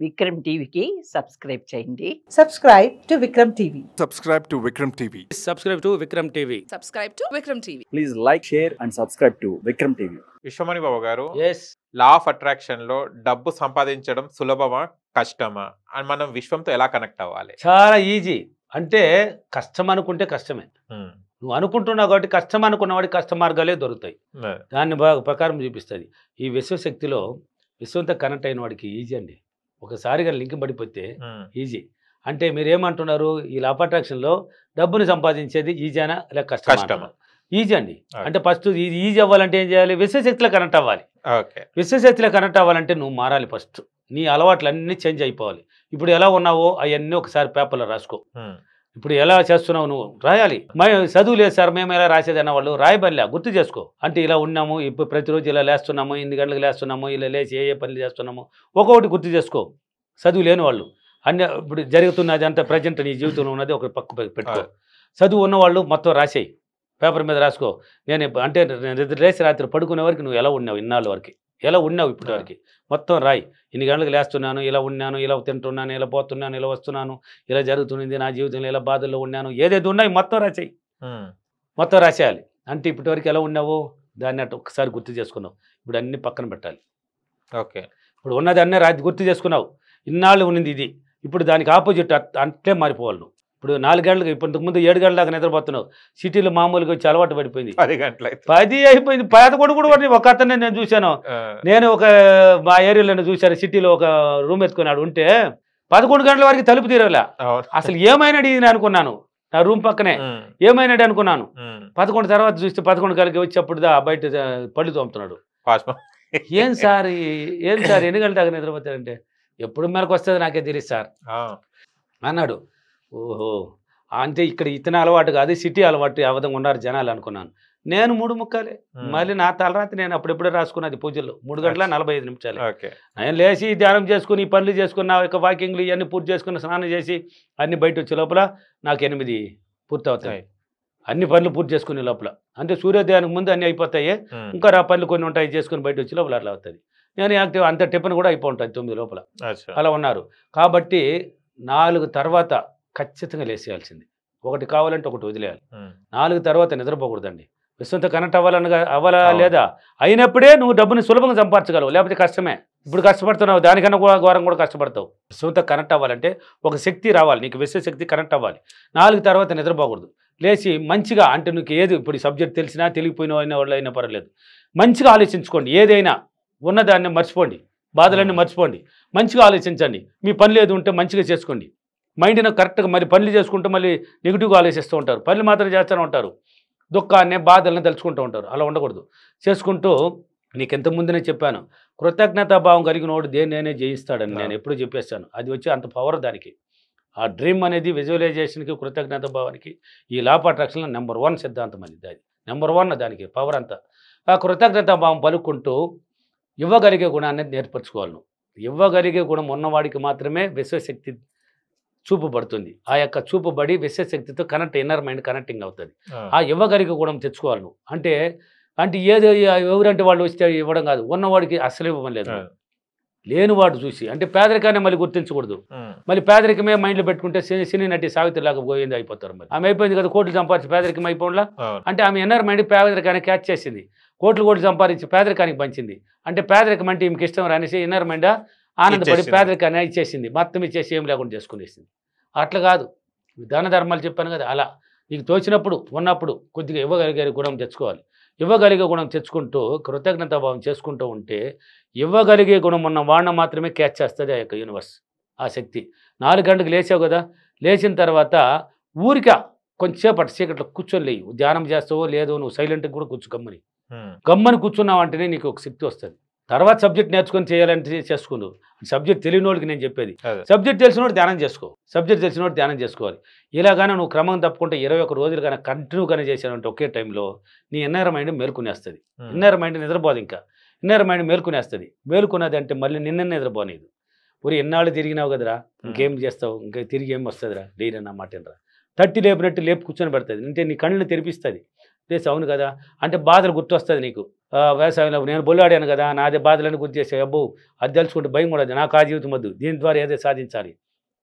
విక్రమ్ టీవీకి సబ్స్క్రైబ్ చేయండి. Subscribe to Vikram TV. Subscribe to Vikram TV. Subscribe to Vikram TV. Subscribe to Vikram TV. Please like, share and subscribe to Vikram TV. Vishwamani Babu గారు, Yes. Law of attraction లో డబ్బు సంపాదించడం సులభమా కష్టమా అని మనం విశ్వంతో ఎలా కనెక్ట్ అవ్వాలి? చాలా ఈజీ. అంటే కష్టం అనుకుంటే కష్టమే. నువ్వు అనుకుంటున్నావు కాబట్టి కష్టం అనుకున్నవాడికి కష్ట మార్గాలే దొరుకుతాయి. దాన్ని ప్రకారం చూపిస్తుంది. ఈ విశ్వశక్తిలో విశ్వంతో కనెక్ట్ అయిన వాడికి ఈజీ అండి. ఒకసారిగా లింక్ పడిపోతే ఈజీ. అంటే మీరు ఏమంటున్నారు, ఈ లా ఆఫ్ అట్రాక్షన్లో డబ్బుని సంపాదించేది ఈజీనా లేక కష్టమా? ఈజీ అండి. అంటే ఫస్ట్ ఇది ఈజీ అవ్వాలంటే ఏం చేయాలి? విశ్వశక్తిలో కనెక్ట్ అవ్వాలి. విశ్వశక్తిలో కనెక్ట్ అవ్వాలంటే నువ్వు మారాలి. ఫస్ట్ నీ అలవాట్లు అన్నీ చేంజ్ అయిపోవాలి. ఇప్పుడు ఎలా ఉన్నావో అవన్నీ ఒకసారి పేపర్లో రాసుకో. ఇప్పుడు ఎలా చేస్తున్నావు నువ్వు రాయాలి. చదువు లేదు సార్ మేము ఎలా రాసేది అన్న వాళ్ళు రాయబల్లా గుర్తు చేసుకో. అంటే ఇలా ఉన్నాము, ఇప్పుడు ప్రతిరోజు ఇలా లేస్తున్నాము, ఇన్ని గంటలకు లేస్తున్నాము, ఇలా లేచి ఏ పనులు చేస్తున్నాము ఒక్కొక్కటి గుర్తు చేసుకో. చదువు లేని వాళ్ళు అన్ని ఇప్పుడు జరుగుతున్నది అంతా ప్రజెంట్ నీ జీవితంలో ఉన్నది ఒక పక్క పెట్టుకో. చదువు ఉన్నవాళ్ళు మొత్తం రాసేయి, పేపర్ మీద రాసుకో. నేను అంటే లేచి రాత్రి పడుకునే వరకు నువ్వు ఎలా ఉన్నావు, ఇన్నాళ్ళ వరకు ఎలా ఉన్నావు, ఇప్పటి వరకు మొత్తం రాయి. ఇన్ని గంటలకు లేస్తున్నాను, ఇలా ఉన్నాను, ఇలా తింటున్నాను, ఇలా పోతున్నాను, ఇలా వస్తున్నాను, ఇలా జరుగుతుంది నా జీవితంలో, ఇలా బాధల్లో ఉన్నాను, ఏదైతే ఉన్నాయి మొత్తం రాసేయి. మొత్తం రాసేయాలి. అంటే ఇప్పటి వరకు ఎలా ఉన్నావు దాన్ని అటు ఒకసారి గుర్తు చేసుకున్నావు. ఇప్పుడు అన్ని పక్కన పెట్టాలి. ఓకే, ఇప్పుడు ఉన్నది అన్నీ గుర్తు చేసుకున్నావు. ఇన్నాళ్ళు ఉన్నది ఇది, ఇప్పుడు దానికి ఆపోజిట్ అంటే మారిపోవాలి నువ్వు. ఇప్పుడు 4 గంటలకు, ఇప్పుడు ముందు 7 గంటల దాకా నిద్రపోతున్నావు. సిటీలో మామూలుగా వచ్చి అలవాటు పడిపోయింది. 10 గంటలు 10 అయిపోయింది. 11 కూడా ఒక అతన్ని నేను చూశాను. నేను ఒక మా ఏరియాలో చూశాను. సిటీలో ఒక రూమ్ ఎత్తుకున్నాడు ఉంటే 11 గంటల వరకు తలుపు తీరలే. అసలు ఏమైనాడు ఇది అనుకున్నాను. నా రూమ్ పక్కనే ఏమైనాడు అనుకున్నాను. 11 తర్వాత చూస్తే 11 గంటలకి వచ్చి అప్పుడు బయట పళ్ళు తోముతున్నాడు. ఏం సార్ ఎన్ని గంటల దాకా నిద్రపోతారంటే ఎప్పుడు మేరకు వస్తుంది నాకే తెలియదు సార్ అన్నాడు. ఓహో, అంటే ఇక్కడ ఇతని అలవాటు కాదు, సిటీ అలవాటు ఆ విధంగా ఉన్నారు జనాలు అనుకున్నాను. నేను 3 ముక్కాలే మళ్ళీ నా తలరాత్రి నేను అప్పుడెప్పుడే రాసుకున్నది పూజల్లో 3 గంటల 45 నిమిషాలు. నేను లేచి ధ్యానం చేసుకుని పనులు చేసుకుని నా యొక్క వాకింగ్లు ఇవన్నీ పూర్తి చేసుకుని స్నానం చేసి అన్ని బయట వచ్చే లోపల నాకు 8 పూర్తవుతాయి. అన్ని పనులు పూర్తి చేసుకునే లోపల అంటే సూర్యోదయానికి ముందు అన్నీ అయిపోతాయి. ఇంకా ఆ పనులు కొన్ని ఉంటాయి చేసుకుని బయట వచ్చే లోపల అట్లా అవుతుంది. నేను యాక్టివ్ అంత టిఫిన్ కూడా అయిపోతుంది 9 లోపల. అలా ఉన్నారు కాబట్టి 4 తర్వాత ఖచ్చితంగా లేసేయాల్సింది. ఒకటి కావాలంటే ఒకటి వదిలేయాలి. 4 తర్వాత నిద్రపోకూడదండి. విశ్వంతో కనెక్ట్ అవ్వాలా లేదా అయినప్పుడే నువ్వు డబ్బుని సులభంగా సంపాదించగలవు, లేకపోతే కష్టమే. ఇప్పుడు కష్టపడుతున్నావు, దానికన్నా కూడా ఘోరం కూడా కష్టపడతావు. విశ్వంతో కనెక్ట్ అవ్వాలంటే ఒక శక్తి రావాలి, నీకు విశ్వశక్తి కనెక్ట్ అవ్వాలి. 4 తర్వాత నిద్రపోకూడదు. లేచి మంచిగా అంటే నీకు ఏది ఇప్పుడు ఈ సబ్జెక్ట్ తెలిసినా తెలియపోయిన వాళ్ళు అయినా పర్వాలేదు, మంచిగా ఆలోచించుకోండి. ఏదైనా ఉన్నదాన్ని మర్చిపోండి, బాధలన్నీ మర్చిపోండి, మంచిగా ఆలోచించండి. మీ పనులు ఏది ఉంటే మంచిగా చేసుకోండి. మైండ్ని కరెక్ట్గా మరి పనులు చేసుకుంటూ మళ్ళీ నెగిటివ్గా ఆలోచిస్తూ ఉంటారు. పనులు మాత్రం చేస్తూనే ఉంటారు, దుఃఖాన్ని బాధలను తలుచుకుంటూ ఉంటారు. అలా ఉండకూడదు. చేసుకుంటూ నీకు ఎంతముందునే చెప్పాను, కృతజ్ఞతాభావం కలిగిన వాడు దేన్నైనా జయిస్తాడని నేను ఎప్పుడు చెప్పేస్తాను. అది వచ్చి అంత పవర్ దానికి. ఆ డ్రీమ్ అనేది విజువలైజేషన్కి కృతజ్ఞతాభావానికి ఈ లా ఆఫ్ అట్రాక్షన్లో నెంబర్ 1 సిద్ధాంతం అది. అది నెంబర్ 1 దానికి పవర్ అంతా. ఆ కృతజ్ఞతాభావం పలుకుంటూ ఇవ్వగలిగే గుణాన్ని నేర్పరచుకోవాలి. నువ్వు ఇవ్వగలిగే గుణం ఉన్నవాడికి మాత్రమే విశ్వశక్తి చూపబడుతుంది. ఆ యొక్క చూపబడి విశ్వశక్తితో ఇన్నర్ మైండ్ కనెక్టింగ్ అవుతుంది. ఆ ఇవ్వగలిగే గుణం తెచ్చుకోవాలి నువ్వు. అంటే ఏదో ఎవరంటే వాళ్ళు వస్తే ఇవ్వడం కాదు, ఉన్నవాడికి అసలు ఇవ్వడం లేదు. లేనివాడు చూసి అంటే పేదరికాన్ని మళ్ళీ గుర్తించకూడదు. మళ్ళీ పేదరికమే మైండ్లో పెట్టుకుంటే సినీ నటి సావిత్రిలాగా పోయింది అయిపోతారు. మరి ఆమె అయిపోయింది కదా, కోట్లు సంపాదించి పేదరికం అయిపోవడంలా. అంటే ఆమె ఇన్నర్ మైండ్ పేదరికాన్ని క్యాచ్ చేసింది, కోట్లు సంపాదించి పేదరికానికి పంచింది. అంటే పేదరికం అంటే ఈమెకి ఇష్టం రానేసి ఇన్నర్ మైండ్ ఆనందపడి పేదరికాన్ని ఇచ్చేసింది, మొత్తం ఇచ్చేసి ఏం లేకుండా చేసుకునేసింది. అట్లా కాదు, దాన ధర్మాలు చెప్పాను కదా, అలా నీకు తోచినప్పుడు ఉన్నప్పుడు కొద్దిగా ఇవ్వగలిగే గుణం తెచ్చుకోవాలి. ఇవ్వగలిగే గుణం తెచ్చుకుంటూ కృతజ్ఞతాభావం చేసుకుంటూ ఉంటే ఇవ్వగలిగే గుణం ఉన్న వాడిని మాత్రమే క్యాచ్ చేస్తుంది ఆ యొక్క యూనివర్స్, ఆ శక్తి. 4 గంటలకు లేచావు కదా, లేచిన తర్వాత ఊరిక కొంచెంసేపటి చీకట్లో కూర్చొని లేవు. ధ్యానం చేస్తావో లేదో నువ్వు సైలెంట్గా కూడా గమ్మని కూర్చున్నావు అంటేనే నీకు ఒక శక్తి వస్తుంది. తర్వాత సబ్జెక్ట్ నేర్చుకొని చేయాలంటే చేసుకుందావు. సబ్జెక్ట్ తెలియని వాళ్ళకి నేను చెప్పేది, సబ్జెక్ట్ తెలిసినోడు ధ్యానం చేసుకో, సబ్జెక్ట్ తెలిసినోడు ధ్యానం చేసుకోవాలి. ఇలాగానే నువ్వు క్రమం తప్పకుండా 21 రోజులు కానీ కంటిన్యూగానే చేశానంటే ఒకే టైంలో నీ ఇన్నర్ మైండ్ మేలుకునేస్తుంది. ఇన్నర్ మైండ్ నిద్రపోదు, ఇంకా ఇన్నర్ మైండ్ మేలుకునేస్తుంది. మేలుకున్నది అంటే మళ్ళీ నిన్న నిద్రపోనేది. ఊరి ఎన్నాళ్ళు తిరిగినావు కదరా, ఇంకేం చేస్తావు, ఇంకా తిరిగి ఏం వస్తుందిరా, డైరీ అన్న మాట 30 లేపినట్టు లేపు కూర్చొని పెడుతుంది. అంటే నీ కళ్ళని తెరిపిస్తుంది. లేచి అవును కదా అంటే బాధలు గుర్తొస్తుంది నీకు వ్యవసాయంలో నేను బొల్లాడాను కదా నాదే బాధలను గుర్తు చేసే అబ్బో అది తెలుసుకుంటే భయం కూడా నాకు ఆ జీవితం వద్దు దీని ద్వారా ఏదో సాధించాలి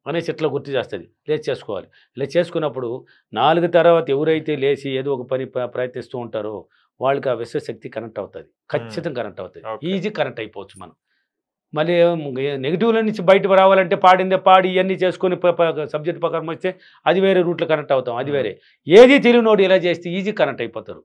అనేసి ఇట్లా గుర్తు చేస్తుంది లేచి చేసుకోవాలి ఇలా చేసుకున్నప్పుడు 4 తర్వాత ఎవరైతే లేచి ఏదో ఒక పని ప్రయత్నిస్తూ ఉంటారో వాళ్ళకి ఆ విశ్వశక్తి కనెక్ట్ అవుతుంది ఖచ్చితంగా కనెక్ట్ అవుతుంది ఈజీ కనెక్ట్ అయిపోవచ్చు మనం మళ్ళీ నెగిటివ్ల నుంచి బయట రావాలంటే పాడిందే పాడి ఇవన్నీ చేసుకొని సబ్జెక్ట్ ప్రకారం వస్తే అది వేరే రూట్లో కనెక్ట్ అవుతాం అది వేరే ఏది తెలియనోడు ఇలా చేస్తే ఈజీ కనెక్ట్ అయిపోతారు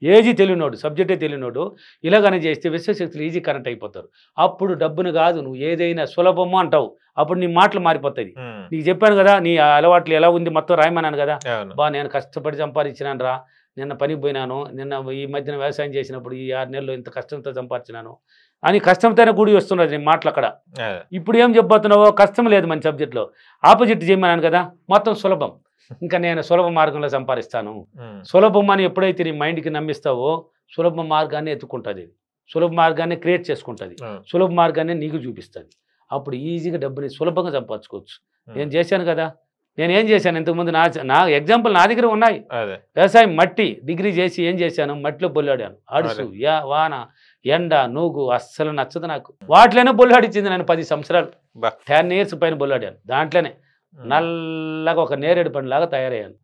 ఏజీ తెలియనోడు సబ్జెక్టే తెలియనోడు ఇలాగనే చేస్తే విశ్వశక్తులు ఈజీ కనెక్ట్ అయిపోతారు అప్పుడు డబ్బును కాదు నువ్వు ఏదైనా సులభము అంటావు అప్పుడు నీ మాటలు మారిపోతాయి నీకు చెప్పాను కదా నీ అలవాట్లు ఎలా ఉంది మొత్తం రాయమన్నాను కదా బా నేను కష్టపడి సంపాదించినాను రా నిన్న పనికి పోయినాను నిన్న ఈ మధ్యన వ్యవసాయం చేసినప్పుడు ఈ 6 నెలలు ఇంత కష్టంతో సంపాదించినాను అని కష్టంతోనే కూడి వస్తున్నది నీ మాటలు అక్కడ ఇప్పుడు ఏం చెప్పబోతున్నావో కష్టం లేదు మన సబ్జెక్ట్లో ఆపోజిట్ చేయమన్నాను కదా మొత్తం సులభం ఇంకా నేను సులభ మార్గంలో సంపాదిస్తాను సులభం అని ఎప్పుడైతే నీ మైండ్కి నమ్మిస్తావో సులభ మార్గాన్ని ఎత్తుకుంటుంది సులభ మార్గాన్ని క్రియేట్ చేసుకుంటుంది సులభ మార్గాన్ని నీకు చూపిస్తుంది అప్పుడు ఈజీగా డబ్బుని సులభంగా సంపాదించుకోవచ్చు నేను చేశాను కదా నేను ఏం చేశాను ఇంతకుముందు నా ఎగ్జాంపుల్ నా దగ్గర ఉన్నాయి వ్యవసాయం మట్టి డిగ్రీ చేసి ఏం చేశాను మట్టిలో బొల్లాడాను అడుసు వాన ఎండ నూగు అస్సలు నచ్చదు నాకు వాటిలోనే బొల్లాడిచ్చింది నేను 10 సంవత్సరాలు 10 years పైన బొల్లాడాను దాంట్లోనే నల్లగా ఒక నేరేడు పండులాగా తయారయ్యాను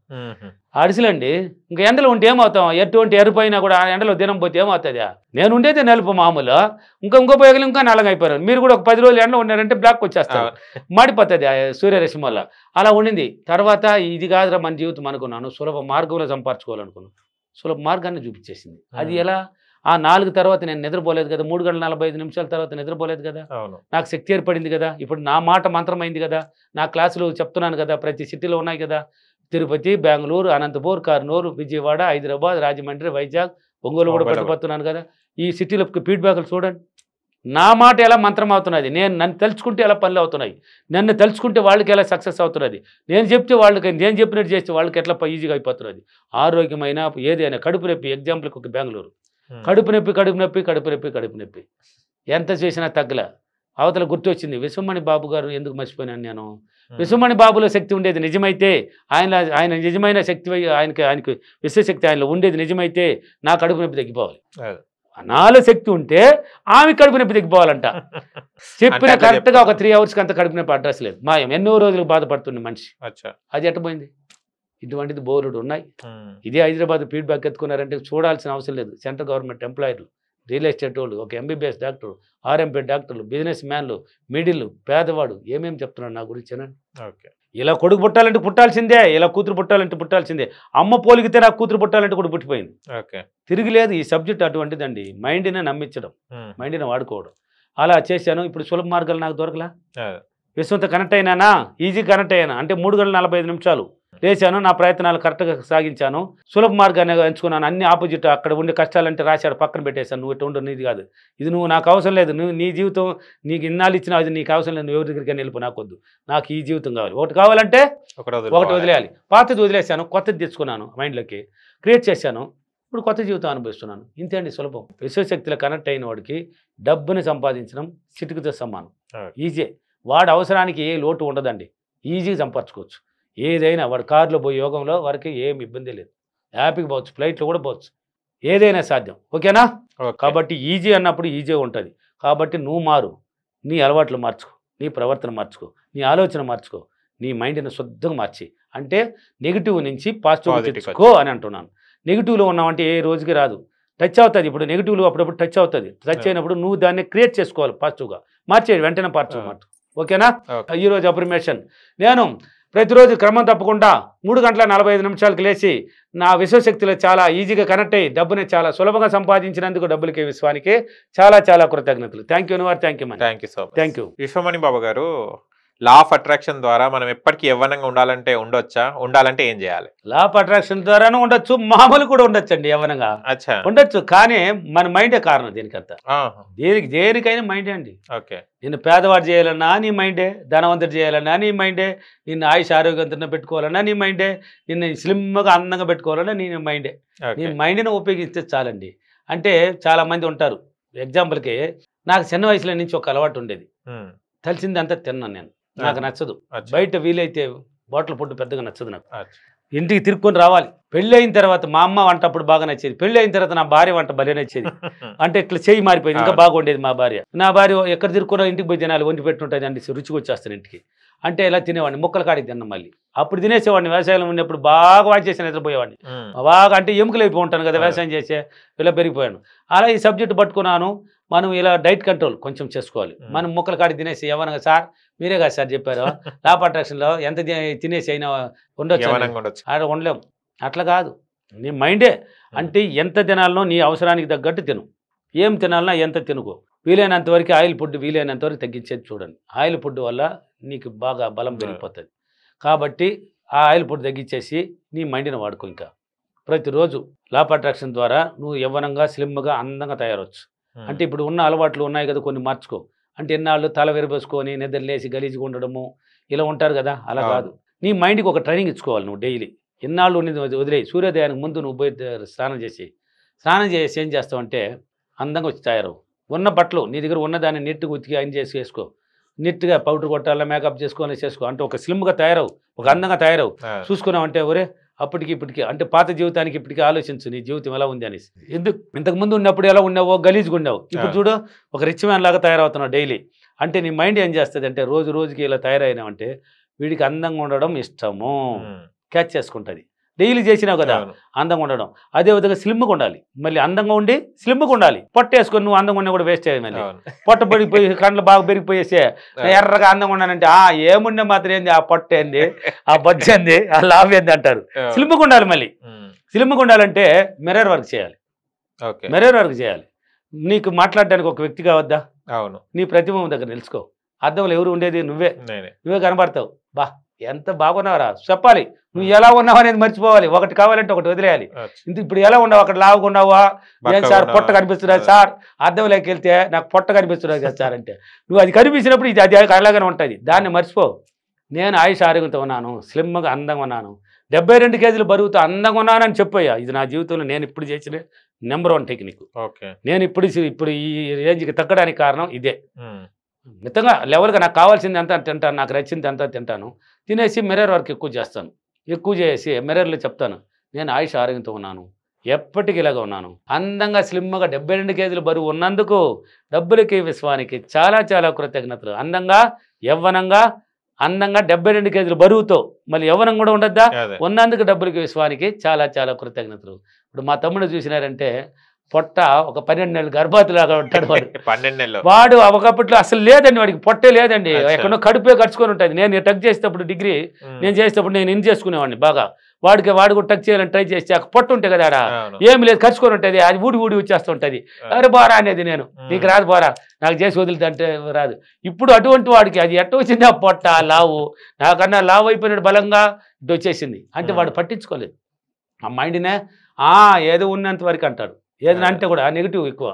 అడిసిలండి ఇంకా ఎండలో ఉంటే ఏమవుతాం ఎటువంటి ఎరుపైనా కూడా ఎండలో దినం పోతే ఏమవుతుంది నేను ఉండేది నలుపు మామూలు ఇంకో పోయగలి ఇంకా నల్లగా అయిపోయారు మీరు కూడా ఒక 10 రోజులు ఎండలో ఉన్నారంటే బ్లాక్ వచ్చేస్తారు మాడిపోతుంది సూర్యరశ్మి వల్ల అలా ఉండింది తర్వాత ఇది కాదురా మన జీవితం అనుకున్నాను సులభ మార్గంలో సంపాదించుకోవాలనుకున్నాను సులభ మార్గాన్ని చూపించేసింది అది ఎలా ఆ 4 తర్వాత నేను నిద్రపోలేదు కదా 3:45 తర్వాత నిద్రపోలేదు కదా నాకు శక్తి ఏర్పడింది కదా ఇప్పుడు నా మాట మంత్రమైంది కదా నా క్లాసులు చెప్తున్నాను కదా ప్రతి సిటీలో ఉన్నాయి కదా తిరుపతి బెంగళూరు అనంతపూర్ కర్నూలు విజయవాడ హైదరాబాద్ రాజమండ్రి వైజాగ్ ఒంగోలు కూడా పట్టుకొస్తున్నాను కదా ఈ సిటీలో ఫీడ్బ్యాక్లు చూడండి నా మాట ఎలా మంత్రం అవుతున్నది నన్ను తలుచుకుంటే ఎలా పనులు అవుతున్నాయి నన్ను తలుచుకుంటే వాళ్ళకి ఎలా సక్సెస్ అవుతున్నది నేను చెప్తే వాళ్ళకి నేను చెప్పినట్టు చేస్తే వాళ్ళకి ఎట్లా ఈజీగా అయిపోతున్నది ఆరోగ్యమైన ఏదైనా కడుపు నొప్పి ఎగ్జాంపుల్కి ఒక బెంగళూరు కడుపు నొప్పి ఎంత చేసినా తగ్గల అవతల గుర్తొచ్చింది విశ్వమణి బాబు గారు ఎందుకు మర్చిపోయినాను నేను విశ్వమణి బాబులో శక్తి ఉండేది నిజమైతే ఆయన నిజమైన శక్తి ఆయనకి విశ్వశక్తి ఆయనలో ఉండేది నిజమైతే నా కడుపు నొప్పి తగ్గిపోవాలి నాలో శక్తి ఉంటే ఆమె కడుపు నొప్పి తగ్గిపోవాలంట చెప్పిన కరెక్ట్గా ఒక 3 hours అంత కడుపు నొప్పి అడ్రస్ లేదు మాయం ఎన్నో రోజులకు బాధపడుతుంది మనిషి అది ఎట్టపోయింది ఇటువంటిది బోర్డు ఉన్నాయి ఇదే హైదరాబాద్ ఫీడ్బ్యాక్ ఎత్తుకున్నారంటే చూడాల్సిన అవసరం లేదు సెంట్రల్ గవర్నమెంట్ ఎంప్లాయర్లు రియల్ ఎస్టేట్ వాళ్ళు ఒక MBBS డాక్టర్ RMP డాక్టర్లు బిజినెస్ మ్యాన్లు మిడిల్ పేదవాడు ఏమేమి చెప్తున్నాడు నా గురించి ఇలా కొడుకు పుట్టాలంటే పుట్టాల్సిందే ఇలా కూతురు పుట్టాలంటే పుట్టాల్సిందే అమ్మ పోలిగితే నాకు కూతురు పుట్టాలంటే కూడా పుట్టిపోయింది తిరిగి లేదు ఈ సబ్జెక్ట్ అటువంటిదండి మైండ్ని నమ్మించడం మైండ్ని వాడుకోవడం అలా చేశాను ఇప్పుడు సులభ మార్గాలు నాకు దొరకలా విశ్వంతో కనెక్ట్ అయినానా ఈజీ కనెక్ట్ అయ్యాను అంటే 3:45 లేచాను నా ప్రయత్నాలు కరెక్ట్గా సాగించాను సులభ మార్గాన్ని ఎంచుకున్నాను అన్ని ఆపోజిట్ అక్కడ ఉండే కష్టాలంటే రాశాడు పక్కన పెట్టేశాను నువ్వు ఇటు ఉండు నీది కాదు ఇది నువ్వు నాకు అవసరం లేదు నువ్వు నీ జీవితం నీకు ఇన్నాళ్ళు ఇచ్చిన అది నీకు అవసరం లేదు నువ్వు ఎవరి దగ్గరికి వెళ్ళిపో నాకొద్దు నాకు ఈ జీవితం కావాలి ఒకటి కావాలంటే ఒకటి వదిలేయాలి పాతది వదిలేశాను కొత్తది తెచ్చుకున్నాను మైండ్లోకి క్రియేట్ చేశాను ఇప్పుడు కొత్త జీవితం అనుభవిస్తున్నాను ఇంతే అండి సులభం విశ్వశక్తిలో కనెక్ట్ అయిన వాడికి డబ్బుని సంపాదించడం చిటికతో సమానం ఈజీ వాడి అవసరానికి ఏ లోటు ఉండదండి ఈజీగా సంపాదించుకోవచ్చు ఏదైనా వాడు కారులో పోయి యోగంలో వారికి ఏం ఇబ్బంది లేదు హ్యాపీగా పోవచ్చు ఫ్లైట్లో కూడా పోవచ్చు ఏదైనా సాధ్యం ఓకేనా కాబట్టి ఈజీ అన్నప్పుడు ఈజీగా ఉంటుంది కాబట్టి నువ్వు మారు నీ అలవాట్లు మార్చుకో నీ ప్రవర్తన మార్చుకో నీ ఆలోచన మార్చుకో నీ మైండ్ని శుద్ధంగా మార్చి అంటే నెగిటివ్ నుంచి పాజిటివ్ తెచ్చుకో అని అంటున్నాను నెగిటివ్లో ఉన్నామంటే ఏ రోజుకి రాదు టచ్ అవుతుంది ఇప్పుడు నెగిటివ్లో అప్పుడప్పుడు టచ్ అవుతుంది టచ్ అయినప్పుడు నువ్వు దాన్ని క్రియేట్ చేసుకోవాలి పాజిటివ్గా మార్చేది వెంటనే పాజిటివ్ మాట ఓకేనా ఈరోజు అఫర్మేషన్ నేను ప్రతిరోజు క్రమం తప్పకుండా 3:45 లేచి నా విశ్వశక్తిలో చాలా ఈజీగా కనెక్ట్ అయ్యి డబ్బుని చాలా సులభంగా సంపాదించినందుకు డబ్బులకి విశ్వానికి చాలా చాలా కృతజ్ఞతలు thank you thank you Vishwamani Babu గారు లా ఆఫ్ అట్రాక్షన్ ద్వారా మనం ఎప్పటికీ యవ్వనంగా ఉండాలంటే ఏం చేయాలి లా ఆఫ్ అట్రాక్షన్ ద్వారానే ఉండొచ్చు మామూలు కూడా ఉండొచ్చు అండి యవ్వనంగా ఉండొచ్చు కానీ మన మైండే కారణం దీనికంతా దేనికైనా మైండే అండి నిన్ను పేదవాడు చేయాలన్నా నీ మైండే ధనవంతుడు చేయాలన్నా నీ మైండే నిన్ను ఆయుష్ ఆరోగ్యంతో పెట్టుకోవాలన్నా నీ మైండే నిన్ను స్లిమ్గా అందంగా పెట్టుకోవాలన్నా నీ మైండే నీ మైండ్ని ఉపయోగిస్తే చాలండి అంటే చాలా మంది ఉంటారు ఎగ్జాంపుల్కి నాకు చిన్న వయసులో నుంచి ఒక అలవాటు ఉండేది తెలిసింది అంతా తిన్నాను నేను నాకు నచ్చదు బయట వీలైతే బాటిల్ ఫుడ్ పెద్దగా నచ్చదు నాకు ఇంటికి తిరుక్కొని రావాలి. పెళ్ళి అయిన తర్వాత మా అమ్మ వంట అప్పుడు బాగా నచ్చేది, పెళ్ళి అయిన తర్వాత నా భార్య వంట భలే నచ్చేది. అంటే ఇట్లా చేయి మారిపోయింది, ఇంకా బాగుండేది మా భార్య. నా భార్య ఎక్కడ తిరుక్కున్నా ఇంటికి పోయి తినాలి, వండి పెట్టుంటుంది అండి, రుచికి వచ్చేస్తాను ఇంటికి అంటే ఇలా తినేవాడిని. ముక్కల కాడికి తిన్నాం మళ్ళీ. అప్పుడు తినేసేవాడిని, వ్యవసాయంలో ఉన్నప్పుడు బాగా వాడి చేసి నిద్రపోయేవాడిని. బాగా అంటే ఎముకలు అయిపోయి ఉంటాను కదా వ్యవసాయం చేసే, ఇలా పెరిగిపోయాను. అలా ఈ సబ్జెక్ట్ పట్టుకున్నాను. మనం ఇలా డైట్ కంట్రోల్ కొంచెం చేసుకోవాలి. మనం ముక్కల కాడికి తినేసి ఏమనగా సార్ మీరే కదా సార్ చెప్పారు లా ఆఫ్ అట్రాక్షన్లో ఎంత తినేసి అయినా ఉండొచ్చు, అక్కడ ఉండలేము. అట్లా కాదు, నీ మైండే అంటే ఎంత తినాలనో నీ అవసరానికి తగ్గట్టు తిను. ఏం తినాలన్నా ఎంత తినుకో. వీలైనంత వరకు ఆయిల్ ఫుడ్ వీలైనంత వరకు తగ్గించేది చూడండి. ఆయిల్ ఫుడ్ వల్ల నీకు బాగా బలం పెరిగిపోతుంది. కాబట్టి ఆ ఆయిల్ ఫుడ్ తగ్గించేసి నీ మైండ్ని వాడుకో. ఇంకా ప్రతిరోజు లా ఆఫ్ అట్రాక్షన్ ద్వారా నువ్వు యవ్వనంగా స్లిమ్గా అందంగా తయారవచ్చు. అంటే ఇప్పుడు ఉన్న అలవాట్లు ఉన్నాయి కదా కొన్ని మార్చుకో. అంటే ఎన్నాళ్ళు తల విరబోసుకొని నిద్ర లేచి గలీజ్గా ఉండడము ఇలా ఉంటారు కదా, అలా కాదు. నీ మైండ్కి ఒక ట్రైనింగ్ ఇచ్చుకోవాలి నువ్వు డైలీ. ఎన్నాళ్ళు ఉండి వదిలేయి, సూర్యోదయానికి ముందు నువ్వు పోయి స్నానం చేసి ఏం చేస్తావు అంటే అందంగా వచ్చి తయారవు. ఉన్న బట్టలు నీ దగ్గర ఉన్నదాన్ని నీట్గా ఉతికి ఆయన చేసి వేసుకో. నీట్గా పౌడర్ కొట్టాలా, మేకప్ చేసుకొని చేసుకో. అంటే ఒక స్లిమ్గా తయారవు, ఒక అందంగా తయారవు. చూసుకున్నావు అంటే ఒరే అప్పటికి ఇప్పటికి అంటే పాత జీవితానికి ఇప్పటికీ ఆలోచించు నీ జీవితం ఎలా ఉంది అనేసి. ఇంతకు ముందు ఉన్నప్పుడు ఎలా ఉన్నావో గలీజ్గా ఉన్నావు, ఇప్పుడు చూడు ఒక రిచ్ మ్యాన్ లాగా తయారవుతున్నావు డైలీ. అంటే నీ మైండ్ ఏం చేస్తుంది అంటే రోజు రోజుకి ఇలా తయారైనావంటే వీడికి అందంగా ఉండడం ఇష్టము, క్యాచ్ చేసుకుంటుంది. డైలీ చేసినావు కదా అందంగా ఉండడం. అదేవిధంగా స్లిమ్గా ఉండాలి, మళ్ళీ అందంగా ఉండి స్లిమ్గా ఉండాలి. పొట్ట వేసుకొని నువ్వు అందంగా ఉన్నా కూడా వేస్ట్ అయ్యేది. మళ్ళీ పొట్ట పడిపోయి కండ్లు బాగా పెరిగిపోయేసే ఎర్రగా అందంగా ఉన్నానంటే ఏముండే మాత్రం ఏంది, ఆ పొట్ట ఏంది, ఆ బొజ్జ ఏంది, ఆ లావ్ ఏంది అంటారు. స్లిమ్గా ఉండాలి. మళ్ళీ స్లిమ్గా ఉండాలంటే మిర్రర్ వర్క్ చేయాలి. మిర్రర్ వర్క్ చేయాలి. నీకు మాట్లాడడానికి ఒక వ్యక్తి కావద్దా? అవును. నీ ప్రతిబింబం దగ్గర నిలుచుకో. అద్దంలో ఎవరు ఉండేది నువ్వే కనబడతావు. బా ఎంత బాగున్నావరా చెప్పాలి. నువ్వు ఎలా ఉన్నావు అనేది మర్చిపోవాలి. ఒకటి కావాలంటే ఒకటి వదిలేయాలి. ఇప్పుడు ఎలా ఉన్నావు, అక్కడ లావుగా ఉన్నావా, ఏం సార్ పొట్ట కనిపిస్తున్నది సార్, అద్దంలోకి వెళ్తే నాకు పొట్ట కనిపిస్తున్నది కదా సార్ అంటే నువ్వు అది కనిపించినప్పుడు ఇది అది అలాగనే ఉంటుంది. దాన్ని మర్చిపో. నేను ఆయుష్ ఆరోగ్యంతో ఉన్నాను, స్లిమ్గా అందంగా ఉన్నాను, 72 కేజీలు బరువుతో అందంగా ఉన్నానని చెప్పయ్యా. ఇది నా జీవితంలో నేను ఇప్పుడు చేసిన నెంబర్ 1 టెక్నిక్. నేను ఇప్పుడు ఈ రేంజ్కి తగ్గడానికి కారణం ఇదే. మితంగా లెవెల్గా నాకు కావాల్సింది ఎంత తింటాను, నాకు నచ్చింది ఎంత తింటాను. తినేసి మిర్రర్ వర్క్ ఎక్కువ చేస్తాను. ఎక్కువ చేసి మిర్రర్లో చెప్తాను నేను ఆయుష్ ఆరోగ్యంతో ఉన్నాను, ఎప్పటికీ ఇలాగా ఉన్నాను, అందంగా స్లిమ్గా 72 కేజీలు బరువు ఉన్నందుకు డబ్బులకి విశ్వానికి చాలా చాలా కృతజ్ఞతలు. యవ్వనంగా అందంగా 72 కేజీలు బరువుతో మళ్ళీ యవ్వనం కూడా ఉండద్దా, ఉన్నందుకు డబ్బులకి విశ్వానికి చాలా చాలా కృతజ్ఞతలు. ఇప్పుడు మా తమ్ముడు చూసినారంటే పొట్ట ఒక 12 నెలలు గర్భవతిలాగా ఉంటాడు వాడు. 12 నెలలు వాడు ఒకప్పట్లో అసలు లేదండి, వాడికి పొట్టే లేదండి, ఎక్కడో కడుపే ఖర్చుకొని ఉంటుంది. నేను టచ్ చేసేటప్పుడు డిగ్రీ నేను చేసేటప్పుడు నేను ఇన్ చేసుకునేవాడిని బాగా. వాడు కూడా టచ్ చేయాలని ట్రై చేస్తే ఆ పొట్టు ఉంటుంది కదా, ఆడ ఏమి లేదు ఖర్చుకొని ఉంటుంది, అది ఊడి వచ్చేస్తూ ఉంటుంది. అరే బోరా అనేది నేను, నీకు రాదు బోరా, నాకు చేసి వదిలితే రాదు. ఇప్పుడు అటువంటి వాడికి అది ఎట్ట వచ్చింది ఆ పొట్ట లావు, నాకన్నా లావు అయిపోయినాడు బలంగా ఇటు వచ్చేసింది. అంటే వాడు పట్టించుకోలేదు ఆ మైండ్నే. ఏదో ఉన్నంత వరకు అంటాడు, ఏది అంటే కూడా నెగిటివ్ ఎక్కువ.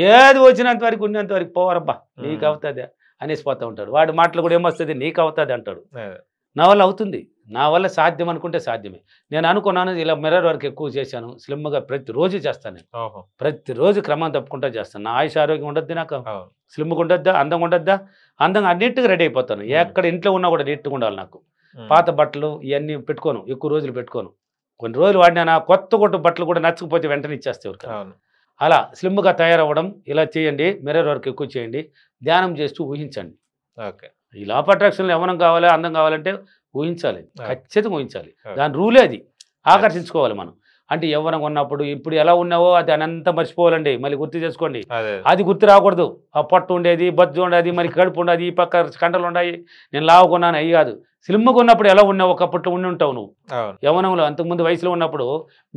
ఏది వచ్చినంత వరకు ఉన్నంత వరకు పోవరబ్బా నీకు అవుతుంది అనేసి పోతూ ఉంటాడు. వాడి మాటలు కూడా ఏమొస్తుంది, నీకు అవుతుంది అంటాడు. నా వల్ల అవుతుంది, నా వల్ల సాధ్యం అనుకుంటే సాధ్యమే. నేను అనుకున్నాను ఇలా మిర్రర్ వర్క్ ఎక్కువ చేశాను, స్లిమ్గా ప్రతిరోజు చేస్తాను. నేను ప్రతిరోజు క్రమం తప్పుకుంటా చేస్తాను. నా ఆయుష్ ఆరోగ్యం ఉండద్దు, నాకు స్లిమ్గా ఉండద్దా, అందంగా ఉండద్దా, అందంగా నీట్గా రెడీ అయిపోతాను. ఎక్కడ ఇంట్లో ఉన్నా కూడా నీట్గా ఉండాలి. నాకు పాత బట్టలు ఇవన్నీ పెట్టుకోను, ఎక్కువ రోజులు పెట్టుకోను. కొన్ని రోజులు వాడినా కొత్త బట్టలు కూడా నచ్చకపోతే వెంటనే ఇచ్చేస్తే. అలా స్లిమ్గా తయారవ్వడం ఇలా చేయండి. మిర్రర్ వర్క్ ఎక్కువ చేయండి. ధ్యానం చేస్తూ ఊహించండి. ఈ లా ఆఫ్ అట్రాక్షన్లో యవ్వనం కావాలి, అందం కావాలంటే ఊహించాలి, ఖచ్చితంగా ఊహించాలి. దాని రూలే అది. ఆకర్షించుకోవాలి మనం. అంటే యవ్వనం ఉన్నప్పుడు ఇప్పుడు ఎలా ఉన్నావో అది అనంతా మర్చిపోవాలండి. మళ్ళీ గుర్తు చేసుకోండి. అది గుర్తు రాకూడదు. ఆ పొట్టు ఉండేది, బొజ్జు ఉండేది, మరి కడుపు ఉండేది, ఈ పక్క కండలు ఉన్నాయి, నేను లావుకున్నాను అయ్యి కాదు. స్లిమ్గా ఉన్నప్పుడు ఎలా ఉన్నావు, ఒకప్పట్లో ఉండి ఉంటావు నువ్వు యవ్వనంలో. అంతకుముందు వయసులో ఉన్నప్పుడు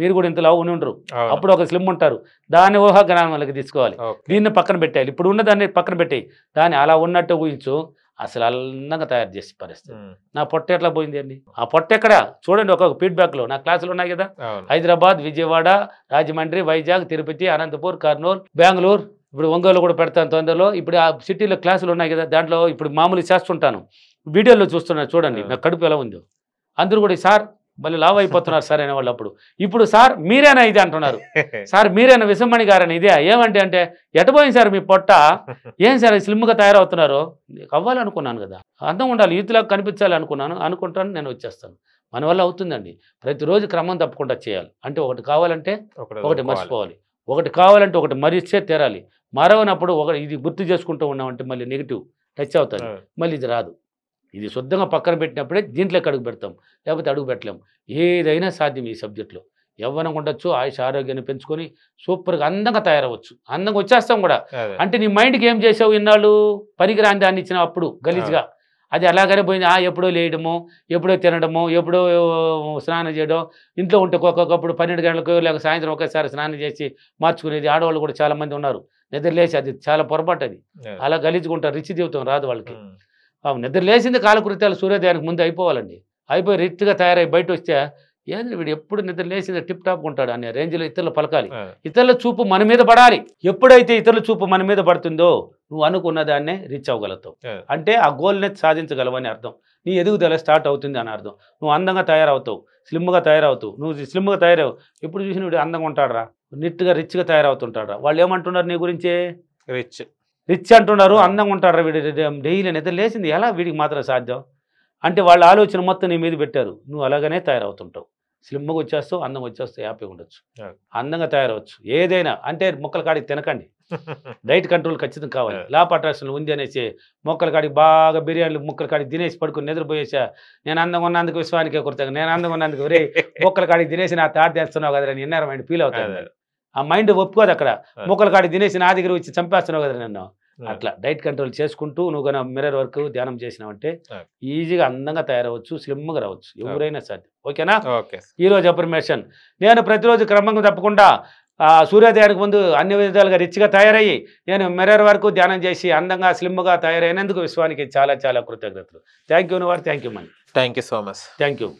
మీరు కూడా ఇంత లావు ఉండి ఉండరు, అప్పుడు ఒక స్లిమ్ ఉంటారు. దాన్ని ఊహాజ్ఞానంలోకి తీసుకోవాలి. దీన్ని పక్కన పెట్టాలి. ఇప్పుడు ఉన్నదాన్ని పక్కన పెట్టాయి, దాన్ని అలా ఉన్నట్టు ఊహించు. అసలు అందంగా తయారు చేసి పరిస్థితి. నా పొట్ట ఎట్లా పోయింది అండి, ఆ పొట్ట ఎక్కడ చూడండి. ఒక్కొక్క ఫీడ్బ్యాక్లో నా క్లాసులు ఉన్నాయి కదా, హైదరాబాద్, విజయవాడ, రాజమండ్రి, వైజాగ్, తిరుపతి, అనంతపూర్, కర్నూలు, బెంగళూరు, ఇప్పుడు ఒంగోలు కూడా పెడతాను తొందరలో. ఇప్పుడు ఆ సిటీలో క్లాసులు ఉన్నాయి కదా, దాంట్లో ఇప్పుడు మామూలు చేస్తుంటాను. వీడియోలో చూస్తున్నారు చూడండి నా కడుపు ఎలా ఉందో. అందరూ కూడా సార్ మళ్ళీ లావ్ అయిపోతున్నారు సార్ అనేవాళ్ళు. అప్పుడు ఇప్పుడు సార్ మీరేనా ఇది అంటున్నారు. సార్ మీరేనా విసమ్మణి గారని ఇదే ఏమంటే అంటే ఎటపోయింది సార్ మీ పొట్ట, ఏం సార్ స్లిమ్గా తయారవుతున్నారు. అవ్వాలనుకున్నాను కదా, అందం ఉండాలి, యూత్లాగా కనిపించాలి అనుకుంటాను. నేను వచ్చేస్తాను. మన వల్ల అవుతుందండి. ప్రతిరోజు క్రమం తప్పకుండా చేయాలి. అంటే ఒకటి కావాలంటే ఒకటి మర్చిపోవాలి, ఒకటి కావాలంటే ఒకటి మరిస్తే తీరాలి. మరవనప్పుడు ఒకటి ఇది గుర్తు చేసుకుంటూ ఉన్నామంటే మళ్ళీ నెగిటివ్ టచ్ అవుతుంది, మళ్ళీ ఇది రాదు. ఇది శుద్ధంగా పక్కన పెట్టినప్పుడే దీంట్లోకి అడుగు పెడతాం, లేకపోతే అడుగు పెట్టలేం. ఏదైనా సాధ్యం ఈ సబ్జెక్ట్లో. యవ్వనం ఉండొచ్చు, ఆయుష ఆరోగ్యాన్ని పెంచుకొని సూపర్గా అందంగా తయారవచ్చు. అందంగా వచ్చేస్తాం కూడా. అంటే నీ మైండ్కి ఏం చేసావు ఇన్నాళ్ళు? పనికిరాని దాన్ని ఇచ్చిన అప్పుడు గలీజ్గా అది అలాగనే పోయింది. ఎప్పుడో లేయడము, ఎప్పుడో తినడము, ఎప్పుడో స్నానం చేయడం, ఇంట్లో ఉంటే ఒక్కొక్కప్పుడు 12 గంటలకు లేక సాయంత్రం ఒకేసారి స్నానం చేసి మార్చుకునేది. ఆడవాళ్ళు కూడా చాలామంది ఉన్నారు. నిద్ర లేచి అది చాలా పొరపాటు. అది అలా గలీజ్గుంటారు. రిచ్ జీవితం రాదు వాళ్ళకి. నిద్ర లేచింది కాలకృత్యాలు సూర్యోదయానికి ముందు అయిపోవాలండి. అయిపోయి రిచ్గా తయారై బయట వస్తే ఏంది వీడు ఎప్పుడు నిద్ర లేచింది టిప్ టాప్గా ఉంటాడు అనే రేంజ్లో ఇతరులు పలకాలి. ఇతరుల చూపు మన మీద పడాలి. ఎప్పుడైతే ఇతరుల చూపు మన మీద పడుతుందో నువ్వు అనుకున్న దాన్నే రీచ్ అవ్వగలుగుతావు. అంటే ఆ గోల్ని సాధించగలవు అని అర్థం. నీ ఎదుగుదల స్టార్ట్ అవుతుంది అని అర్థం. నువ్వు అందంగా తయారవుతావు, స్లిమ్గా తయారవుతావు. నువ్వు స్లిమ్గా తయారవు, ఎప్పుడు చూసిన వీడు అందంగా ఉంటాడురా, నీట్గా రిచ్గా తయారవుతుంటాడురా. వాళ్ళు ఏమంటున్నారు నీ గురించి? రిచ్ అంటున్నారు, అందంగా ఉంటాడురా వీడు, డైలీ నిద్ర లేచింది, ఎలా వీడికి మాత్రం సాధ్యం? అంటే వాళ్ళ ఆలోచన మొత్తం నీ మీద పెట్టారు. నువ్వు అలాగనే తయారవుతుంటావు. స్లిమ్గా వచ్చేస్తావు, అందంగా వచ్చేస్తావు, హ్యాపీగా ఉండొచ్చు, అందంగా తయారవచ్చు. ఏదైనా అంటే మొక్కల కాడికి తినకండి. డైట్ కంట్రోల్ ఖచ్చితంగా కావాలి. లాప్ అట్రాక్షన్ ఉంది అనేసి మొక్కల కాడికి బాగా బిర్యానీలు ముక్కల కాడికి తినేసి పడుకుని నిద్రపోయేసా. నేను అందంగా ఉన్నందుకు విశ్వానికే కొరతగా, నేను అందంగా ఉన్నందుకు రే మొక్కల కాడికి తినేసి నా తాడు తెస్తున్నావు కదా నేను ఎన్నర మైండ్ ఫీల్ అవుతాను. ఆ మైండ్ ఒప్పుకోదు. అక్కడ మొక్కల కాడికి తినేసి నా దగ్గర వచ్చి చంపేస్తున్నావు కదా నన్ను. అట్లా డైట్ కంట్రోల్ చేసుకుంటూ నువ్వు కన్నా మిర్రర్ వర్క్ ధ్యానం చేసినావంటే ఈజీగా అందంగా తయారవచ్చు, స్లిమ్గా రావచ్చు. ఎవరైనా సాధ్యం. ఓకేనా? ఈరోజు అప్రిమేషన్. నేను ప్రతిరోజు క్రమంగా తప్పకుండా సూర్యోదయానికి ముందు అన్ని విధాలుగా రిచ్గా తయారయ్యి నేను మిర్రర్ వరకు ధ్యానం చేసి అందంగా స్లిమ్గా తయారైనందుకు విశ్వానికి చాలా చాలా కృతజ్ఞతలు. Thank you. Thank you money. Thank you so much. Thank you.